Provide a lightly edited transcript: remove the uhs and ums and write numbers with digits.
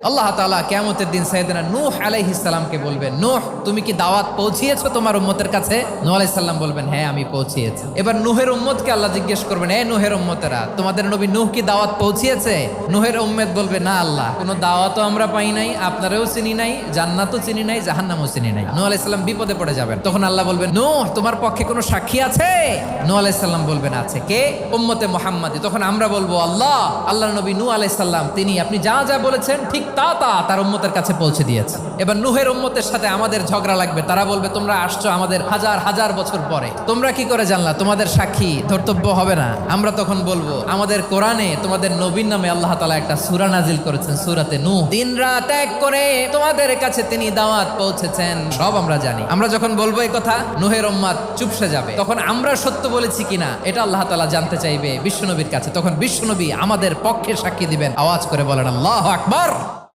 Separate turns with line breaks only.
আল্লাহ তাআলা কিয়ামতের দিন সাইয়েদনা নূহ আলাইহিস সালামকে বলবেন, নূহ তুমি কি দাওয়াত পৌঁছিয়েছো তোমার উম্মতের কাছে? নূহ আলাইহিস সালাম বলবেন, হ্যাঁ আমি পৌঁছিয়েছি। এবার নূহের উম্মতকে আল্লাহ জিজ্ঞেস করবেন, এ নূহের উম্মতেরা তোমাদের নবী নূহ কি দাওয়াত পৌঁছিয়েছে? নূহের উম্মত বলবে, না আল্লাহ, কোনো দাওয়াতও আমরা পাই নাই, আপনারাও চিনি নাই, জান্নাতও চিনি নাই, জাহান্নামও চিনি নাই। নূহ আলাইহিস সালাম বিপদে পড়ে যাবেন। তখন আল্লাহ বলবেন, নূহ তোমার পক্ষে কোনো সাক্ষী আছে? নূহ আলাইহিস সালাম বলবেন, আছে। কে? উম্মতে মুহাম্মাদি। তখন আমরা বলবো, আল্লাহ, আল্লাহর নবী নূহ আলাইহিস সালাম তিনি আপনি যা যা বলেছেন ঠিক তা তার উম্মতের কাছে পৌঁছে দিয়েছে। এবার নূহের উম্মতের সাথে আমাদের ঝগড়া লাগবে। তারা বলবে, তোমরা আসছো আমাদের হাজার হাজার বছর পরে, তোমরা কি করে জানলা? তোমাদের সাক্ষী ধর্তব্য হবে না? আমরা তখন বলবো, আমাদের কোরআনে তোমাদের নবীর নামে আল্লাহ তাআলা একটা সূরা নাজিল করেছেন, সূরাতে নূহ। দিন রাত এক করে তোমাদের কাছে তিনি দাওয়াত পৌঁছেছেন, সব আমরা জানি। আমরা যখন বলবো এই কথা, নূহের উম্মত চুপসে যাবে। তখন আমরা সত্য বলেছি কিনা এটা আল্লাহ তাআলা জানতে চাইবে বিশ্বনবীর কাছে। তখন বিশ্বনবী আমাদের পক্ষে সাক্ষী দিবেন। আওয়াজ করে বলেন আল্লাহু আকবার।